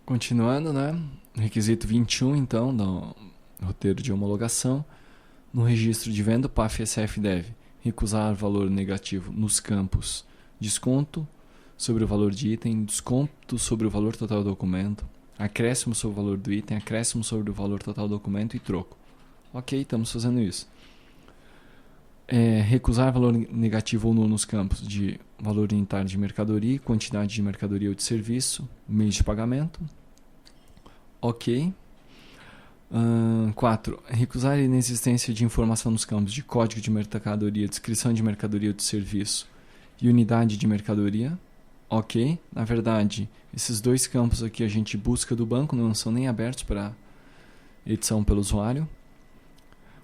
Continuando, né? Requisito 21, então, do roteiro de homologação. No registro de venda, o PAF-SF deve recusar valor negativo nos campos desconto sobre o valor de item, desconto sobre o valor total do documento, acréscimo sobre o valor do item, acréscimo sobre o valor total do documento e troco. Ok, estamos fazendo isso. Recusar valor negativo ou nulo nos campos de valor unitário de mercadoria, quantidade de mercadoria ou de serviço, meio de pagamento. Ok. 4. Recusar a inexistência de informação nos campos de código de mercadoria, descrição de mercadoria ou de serviço e unidade de mercadoria. Ok. Na verdade, esses dois campos aqui a gente busca do banco, não são nem abertos para edição pelo usuário.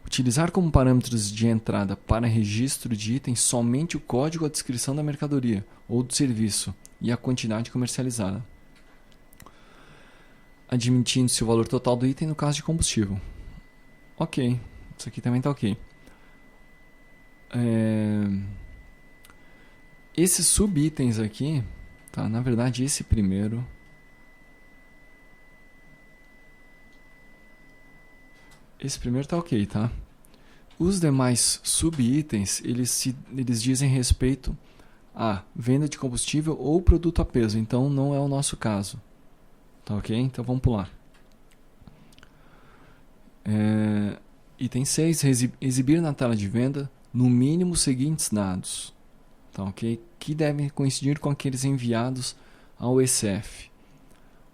Utilizar como parâmetros de entrada para registro de itens somente o código ou a descrição da mercadoria ou do serviço e a quantidade comercializada, admitindo-se o valor total do item no caso de combustível. Ok, isso aqui também está ok. Esses subitens aqui, tá? Na verdade, esse primeiro... Esse primeiro tá ok, tá? Os demais subitens, eles dizem respeito a venda de combustível ou produto a peso, então não é o nosso caso. Tá ok? Então vamos pular. Item 6, exibir na tela de venda no mínimo os seguintes dados, tá ok? Que devem coincidir com aqueles enviados ao ECF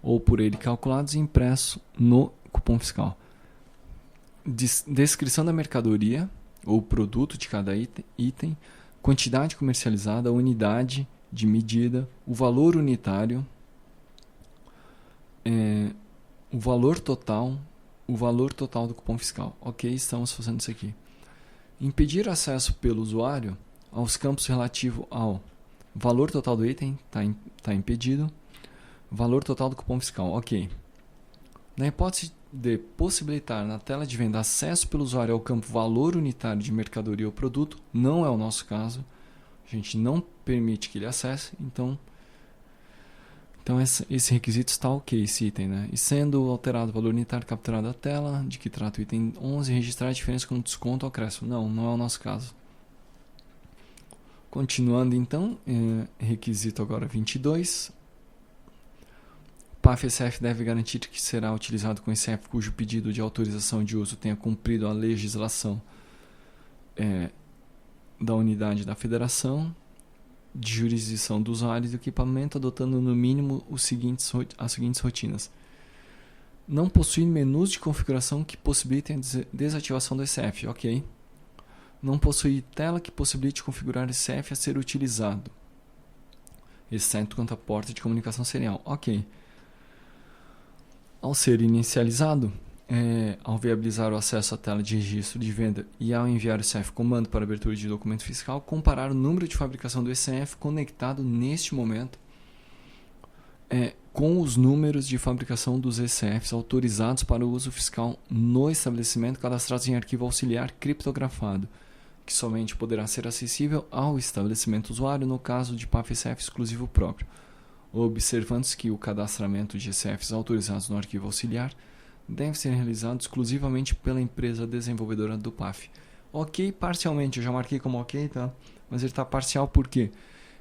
ou por ele calculados e impressos no cupom fiscal. Descrição da mercadoria ou produto de cada item, quantidade comercializada, unidade de medida, o valor unitário, o valor total do cupom fiscal. Ok, estamos fazendo isso aqui. Impedir acesso pelo usuário aos campos relativos ao valor total do item, está impedido. Valor total do cupom fiscal, ok. Na hipótese de possibilitar na tela de venda acesso pelo usuário ao campo valor unitário de mercadoria ou produto, não é o nosso caso. A gente não permite que ele acesse, então esse requisito está ok, esse item, né? E sendo alterado o valor unitário capturado da tela, de que trata o item 11, registrar a diferença com desconto ou acréscimo. Não é o nosso caso. Continuando então, requisito agora 22. PAF-SF deve garantir que será utilizado com ECF cujo pedido de autorização de uso tenha cumprido a legislação da unidade da federação, de jurisdição do usuário e do equipamento, adotando no mínimo as seguintes rotinas. Não possui menus de configuração que possibilitem a desativação do ECF, ok. Não possui tela que possibilite configurar o ECF a ser utilizado, exceto quanto à porta de comunicação serial, ok. Ao ser inicializado, ao viabilizar o acesso à tela de registro de venda e ao enviar o ECF comando para abertura de documento fiscal, comparar o número de fabricação do ECF conectado neste momento com os números de fabricação dos ECFs autorizados para o uso fiscal no estabelecimento cadastrados em arquivo auxiliar criptografado, que somente poderá ser acessível ao estabelecimento usuário no caso de PAF-SF exclusivo próprio, observando-se que o cadastramento de ECFs autorizados no arquivo auxiliar deve ser realizado exclusivamente pela empresa desenvolvedora do PAF. Ok, parcialmente, eu já marquei como ok, tá? Mas ele está parcial porque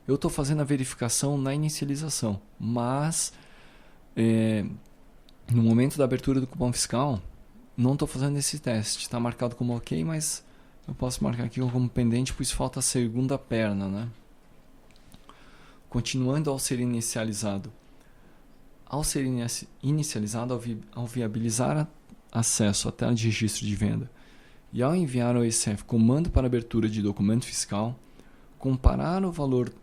eu estou fazendo a verificação na inicialização, mas no momento da abertura do cupom fiscal, não estou fazendo esse teste. Está marcado como ok, mas eu posso marcar aqui como pendente, pois falta a segunda perna, né? Continuando ao ser inicializado. Ao ser inicializado, ao viabilizar acesso à tela de registro de venda e ao enviar ao ECF comando para abertura de documento fiscal, comparar o valor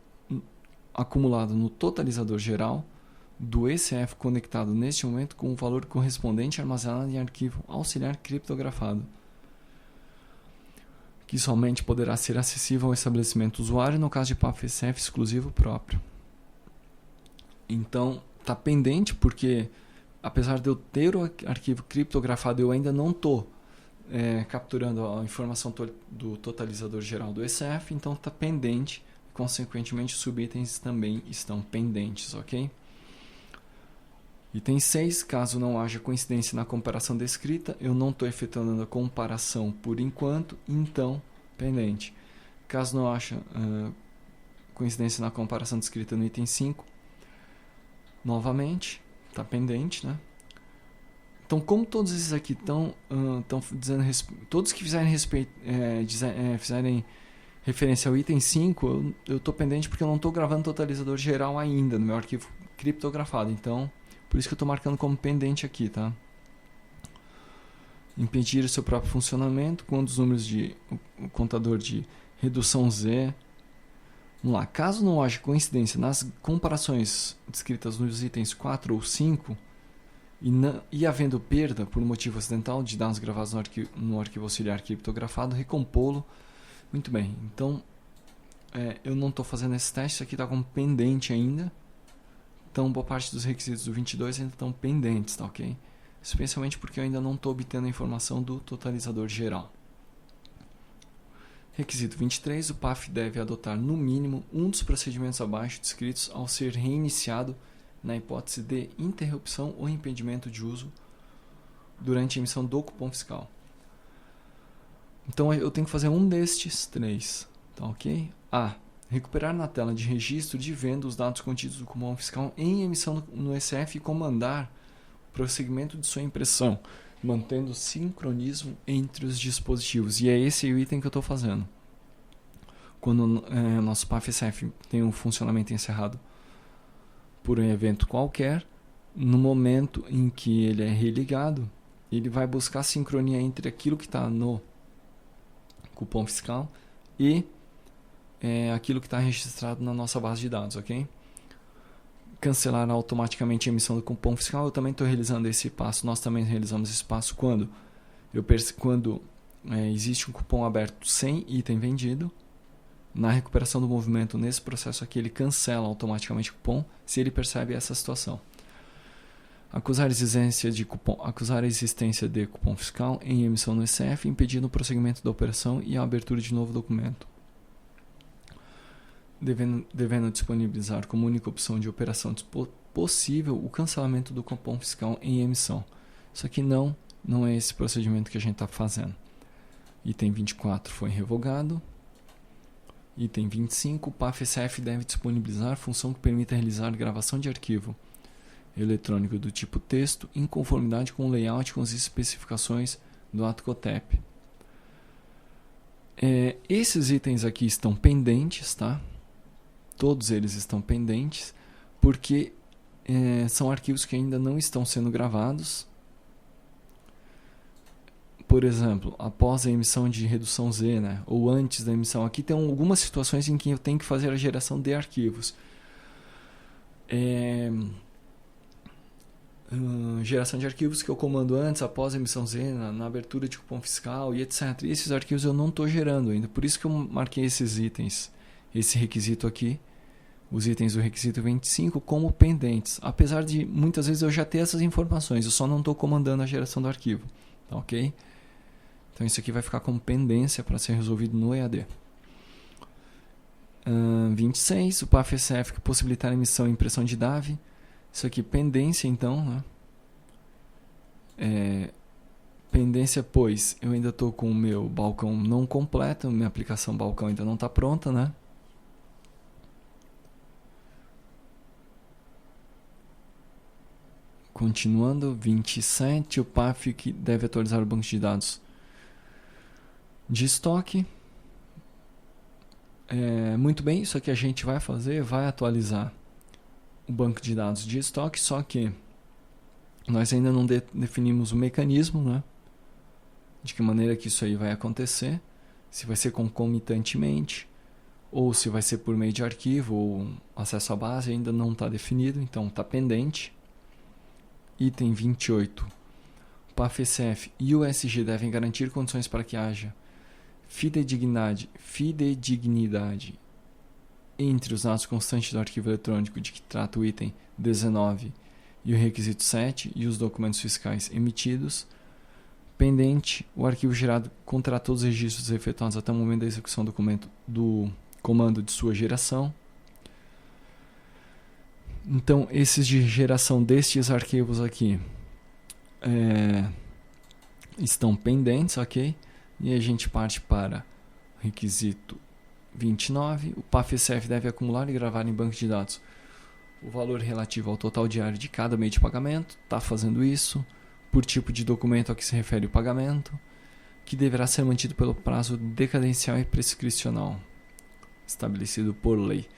acumulado no totalizador geral do ECF conectado neste momento com o valor correspondente armazenado em arquivo auxiliar criptografado, que somente poderá ser acessível ao estabelecimento usuário no caso de PAF-SF exclusivo próprio. Então, está pendente porque, apesar de eu ter o arquivo criptografado, eu ainda não estou capturando a informação do totalizador geral do ECF, então está pendente, consequentemente os subitens também estão pendentes, ok? Item 6, caso não haja coincidência na comparação descrita, eu não estou efetuando a comparação por enquanto, então pendente. Caso não haja coincidência na comparação descrita no item 5, novamente, está pendente, né? Então, como todos esses aqui estão dizendo, todos que fizerem referência ao item 5, eu estou pendente porque eu não estou gravando totalizador geral ainda no meu arquivo criptografado. Então, por isso que eu estou marcando como pendente aqui, tá? Impedir o seu próprio funcionamento quando os números o contador de redução Z. Vamos lá. Caso não haja coincidência nas comparações descritas nos itens 4 ou 5 e havendo perda por motivo acidental de dados gravados no arquivo auxiliar criptografado, recompô-lo. Muito bem. Então, eu não estou fazendo esse teste. Isso aqui está como pendente ainda. Então, boa parte dos requisitos do 22 ainda estão pendentes, tá ok? Especialmente porque eu ainda não estou obtendo a informação do totalizador geral. Requisito 23. O PAF deve adotar, no mínimo, um dos procedimentos abaixo descritos ao ser reiniciado na hipótese de interrupção ou impedimento de uso durante a emissão do cupom fiscal. Então, eu tenho que fazer um destes 3, tá ok? A. Recuperar na tela de registro de venda os dados contidos do cupom fiscal em emissão no ECF e comandar o prosseguimento de sua impressão, mantendo sincronismo entre os dispositivos. E é esse o item que eu estou fazendo. Quando o nosso PAF-ECF tem um funcionamento encerrado por um evento qualquer, no momento em que ele é religado, ele vai buscar sincronia entre aquilo que está no cupom fiscal e aquilo que está registrado na nossa base de dados, ok? Cancelar automaticamente a emissão do cupom fiscal. Eu também estou realizando esse passo. Nós também realizamos esse passo quando existe um cupom aberto sem item vendido. Na recuperação do movimento, nesse processo aqui, ele cancela automaticamente o cupom se ele percebe essa situação. Acusar a existência de cupom fiscal em emissão no ECF, impedindo o prosseguimento da operação e a abertura de novo documento. Devendo disponibilizar como única opção de operação possível o cancelamento do cupom fiscal em emissão. Isso aqui não é esse procedimento que a gente está fazendo. Item 24 foi revogado. Item 25, o PAF-ECF deve disponibilizar função que permita realizar gravação de arquivo eletrônico do tipo texto em conformidade com o layout com as especificações do ATCOTEP. Esses itens aqui estão pendentes, tá? Todos eles estão pendentes, porque são arquivos que ainda não estão sendo gravados. Por exemplo, após a emissão de redução Z, né, ou antes da emissão. Aqui tem algumas situações em que eu tenho que fazer a geração de arquivos. Geração de arquivos que eu comando antes, após a emissão Z, na abertura de cupom fiscal e etc. E esses arquivos eu não estou gerando ainda. Por isso que eu marquei esses itens, esse requisito aqui, os itens do requisito 25 como pendentes. Apesar de muitas vezes eu já ter essas informações, eu só não estou comandando a geração do arquivo. Tá, ok? Então isso aqui vai ficar como pendência para ser resolvido no EAD. 26, o PAF-ECF que possibilitar a emissão e impressão de DAV. Isso aqui pendência então, né? Pendência, pois eu ainda estou com o meu balcão não completo, minha aplicação balcão ainda não está pronta, né? Continuando, 27, o PAF que deve atualizar o banco de dados de estoque. Muito bem, isso aqui a gente vai fazer, vai atualizar o banco de dados de estoque, só que nós ainda não definimos o mecanismo, né? De que maneira que isso aí vai acontecer, se vai ser concomitantemente, ou se vai ser por meio de arquivo, ou acesso à base, ainda não está definido, então está pendente. Item 28. O PAF-ECF e o USG devem garantir condições para que haja fidedignidade entre os dados constantes do arquivo eletrônico de que trata o item 19 e o requisito 7 e os documentos fiscais emitidos. Pendente, o arquivo gerado conterá todos os registros efetuados até o momento da execução do comando de sua geração. Então, esses de geração destes arquivos aqui estão pendentes, ok? E a gente parte para o requisito 29. O PAF-SF deve acumular e gravar em banco de dados o valor relativo ao total diário de cada meio de pagamento. Está fazendo isso. Por tipo de documento a que se refere o pagamento, que deverá ser mantido pelo prazo decadencial e prescricional estabelecido por lei.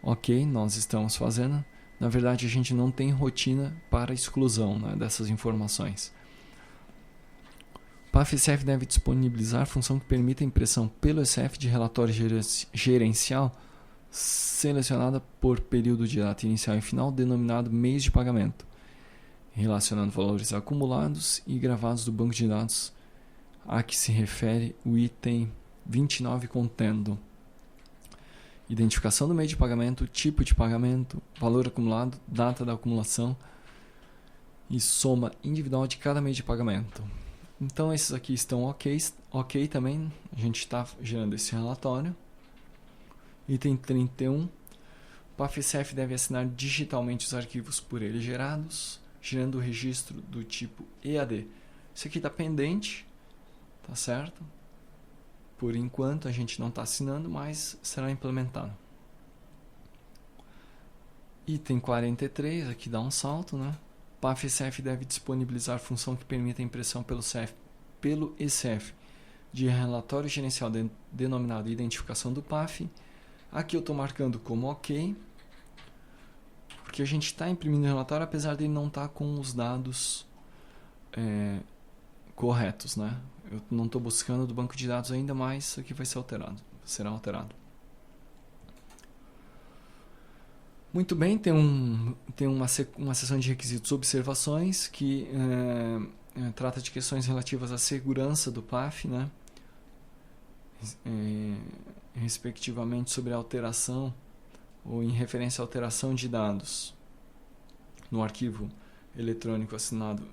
Ok, nós estamos fazendo. Na verdade, a gente não tem rotina para exclusão, né, dessas informações. O PAF-SF deve disponibilizar função que permita a impressão pelo SF de relatório gerencial selecionada por período de data inicial e final, denominado mês de pagamento, relacionando valores acumulados e gravados do banco de dados a que se refere o item 29, contendo identificação do meio de pagamento, tipo de pagamento, valor acumulado, data da acumulação e soma individual de cada meio de pagamento. Então esses aqui estão ok também, a gente está gerando esse relatório. Item 31, o PAF-SF deve assinar digitalmente os arquivos por ele gerados, gerando o registro do tipo EAD. Isso aqui está pendente, tá certo? Por enquanto a gente não está assinando, mas será implementado. Item 43, aqui dá um salto, né? O PAF-SF deve disponibilizar função que permita a impressão pelo ECF de relatório gerencial denominado identificação do PAF. Aqui eu estou marcando como ok, porque a gente está imprimindo o relatório, apesar de ele não estar com os dados corretos, né? Eu não estou buscando do banco de dados ainda, mas isso aqui vai ser alterado, será alterado. Muito bem, tem uma seção de requisitos observações que trata de questões relativas à segurança do PAF, né? Respectivamente sobre a alteração ou em referência à alteração de dados no arquivo eletrônico assinado.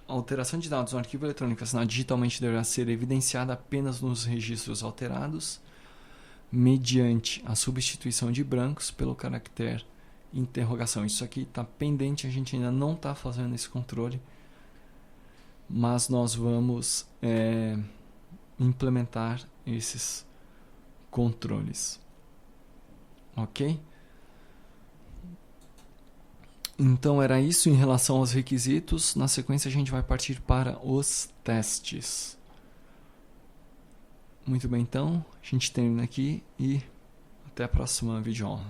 A alteração de dados no arquivo eletrônico assinado digitalmente deverá ser evidenciada apenas nos registros alterados, mediante a substituição de brancos pelo caractere interrogação. Isso aqui está pendente, a gente ainda não está fazendo esse controle, mas nós vamos implementar esses controles. Ok? Então era isso em relação aos requisitos. Na sequência a gente vai partir para os testes. Muito bem, então a gente termina aqui e até a próxima videoaula.